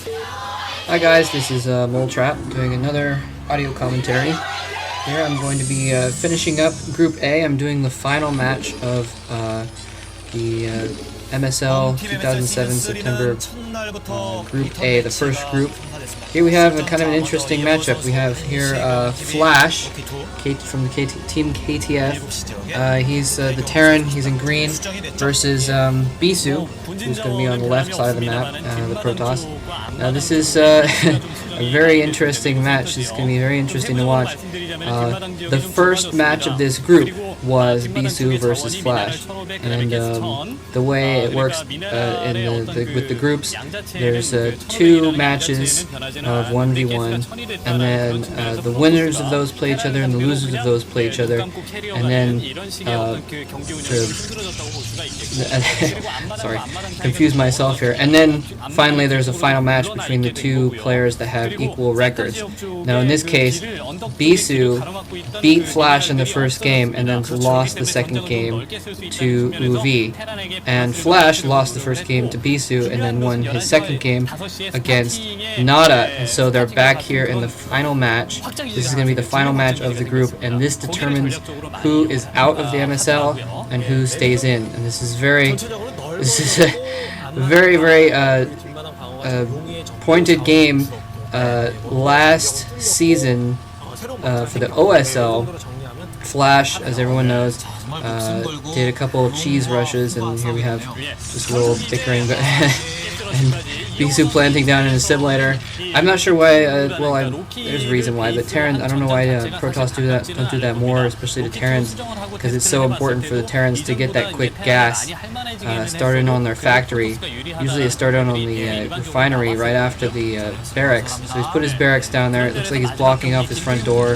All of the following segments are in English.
Hi guys, this is Moletrap doing another audio commentary. Here I'm going to be finishing up Group A. I'm doing the final match of the MSL 2007 September Group A, the first group. Here we have a kind of an interesting matchup. We have here Flash from the team KTF. He's the Terran, he's in green, versus Bisu, who's going to be on the left side of the map, the Protoss. Now this is a very interesting match. This is going to be very interesting to watch. The first match of this group was Bisu versus Flash, and the way it works with the groups, there's 2 matches of 1v1, and then the winners of those play each other, and the losers of those play each other, and then sorry, confused myself here. And then finally, there's a final match between the 2 players that have equal records. Now, in this case, Bisu beat Flash in the first game and then lost the second game to UV. And Flash lost the first game to Bisu and then won his second game against Nada. And so they're back here in the final match. This is going to be the final match of the group, and this determines who is out of the MSL and who stays in. And this is a very pointed game. Last season for the OSL, Flash, as everyone knows, did a couple of cheese rushes, and here we have this little bickering and Bisu planting down in a simulator. I'm not sure why. There's a reason why, but Terrans, I don't know why Protoss don't do that more, especially the Terrans, because it's so important for the Terrans to get that quick gas started on their factory. Usually it's started on the refinery right after the barracks. So he's put his barracks down there. It looks like he's blocking off his front door.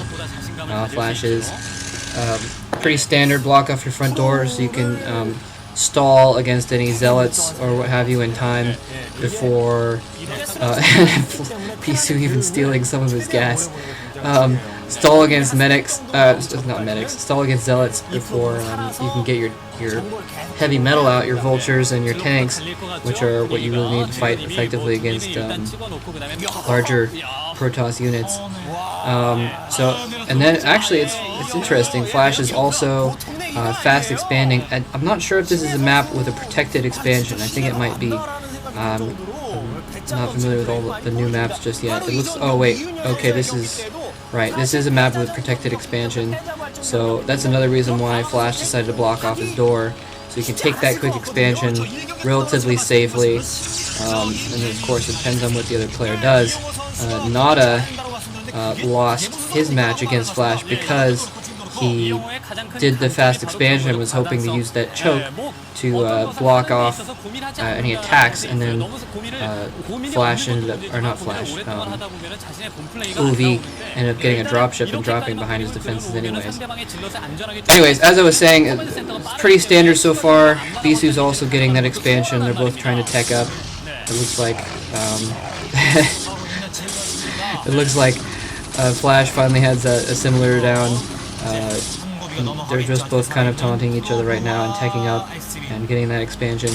Flashes. Pretty standard block off your front door, so you can stall against any zealots or what have you in time before Bisu even stealing some of his gas. Stall against medics, not medics, stall against zealots before you can get your heavy metal out, your vultures and your tanks, which are what you really need to fight effectively against larger Protoss units. And then actually it's interesting, Flash is also fast expanding. I'm not sure if this is a map with a protected expansion. I think it might be. I'm not familiar with all the new maps just yet. It looks, oh wait, okay, this is right. This is a map with protected expansion, so that's another reason why Flash decided to block off his door, so you can take that quick expansion relatively safely. And then of course it depends on what the other player does. Nada lost his match against Flash because he did the fast expansion and was hoping to use that choke to block off any attacks, and then Flash ended up, or not Flash, UV ended up getting a dropship and dropping behind his defenses anyways. As I was saying, it's pretty standard so far. Bisu's also getting that expansion. They're both trying to tech up. It looks like Flash finally has a similar down. They're just both kind of taunting each other right now and teching up and getting that expansion.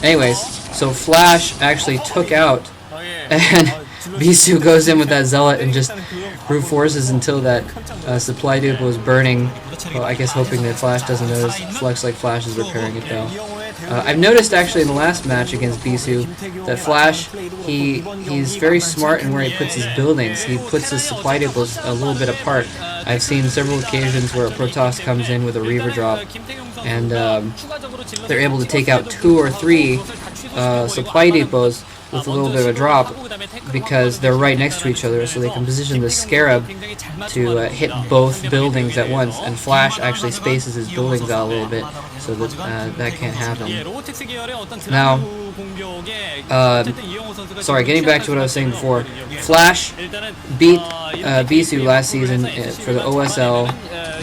Anyways, so Flash actually took out, and Bisu goes in with that zealot and just brute forces until that supply depot was burning. Well, I guess hoping that Flash doesn't notice. Looks like Flash is repairing it though. I've noticed actually in the last match against Bisu that Flash, he's very smart in where he puts his buildings. He puts his supply depots a little bit apart. I've seen several occasions where a Protoss comes in with a Reaver drop, and they're able to take out 2 or 3 supply depots with a little bit of a drop because they're right next to each other, so they can position the Scarab to hit both buildings at once, and Flash actually spaces his buildings out a little bit so that that can't happen. Now, sorry, getting back to what I was saying before, Flash beat Bisu last season for the OSL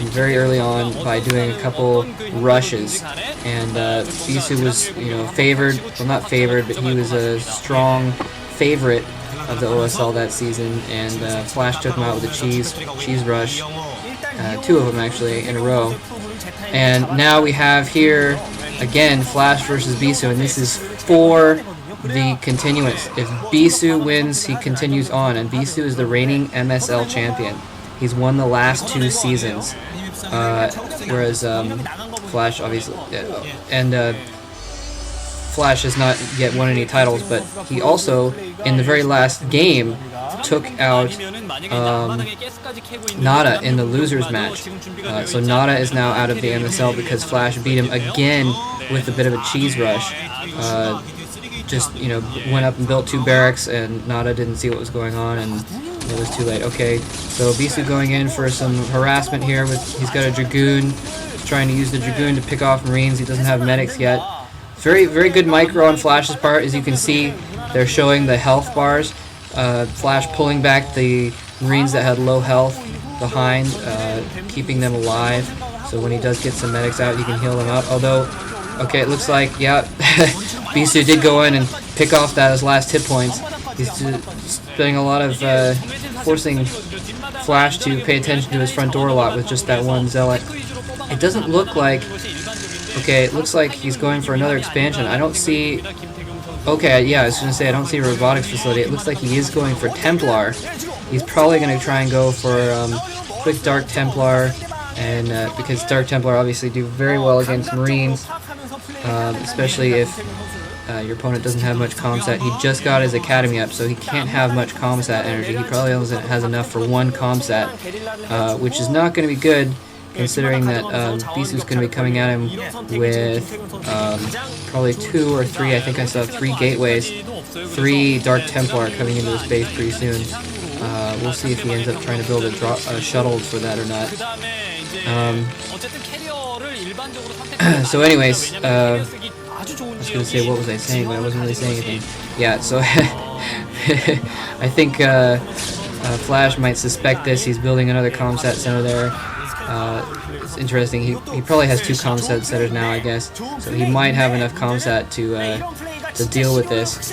very early on by doing a couple rushes, and Bisu was, favored, well not favored, but he was a strong favorite of the OSL that season, and Flash took him out with a cheese rush, 2 of them actually in a row. And now we have here again Flash versus Bisu, and this is 4 the continuance. If Bisu wins, he continues on, and Bisu is the reigning MSL champion. He's won the last 2 seasons, whereas Flash obviously, and Flash has not yet won any titles, but he also, in the very last game, took out Nada in the losers match. So Nada is now out of the MSL because Flash beat him again with a bit of a cheese rush. Just, you know, went up and built 2 barracks, and Nada didn't see what was going on, and it was too late. Okay, so Bisu going in for some harassment here. He's got a Dragoon, trying to use the Dragoon to pick off Marines. He doesn't have medics yet. Very, very good micro on Flash's part. As you can see, they're showing the health bars. Flash pulling back the Marines that had low health behind, keeping them alive. So when he does get some medics out, he can heal them up. Although, okay, it looks like, yeah, Bisu did go in and pick off his last hit points. He's spending a lot of forcing Flash to pay attention to his front door a lot with just that one zealot. It doesn't look like... Okay, it looks like he's going for another expansion. I don't see... Okay, yeah, I was going to say I don't see a robotics facility. It looks like he is going for Templar. He's probably going to try and go for quick Dark Templar, and because Dark Templar obviously do very well against Marines, especially if your opponent doesn't have much comsat. He just got his academy up, so he can't have much comsat energy. He probably only has enough for 1 comsat, which is not going to be good, considering that Bisu's going to be coming at him with probably 2 or 3, I think I saw 3 gateways, 3 Dark Templar coming into his base pretty soon. We'll see if he ends up trying to build a shuttle for that or not. So anyways, I was going to say, what was I saying, but I wasn't really saying anything. Yeah, so I think Flash might suspect this. He's building another comsat center there. It's interesting. He probably has 2 comsat centers now, I guess. So he might have enough comsat to deal with this.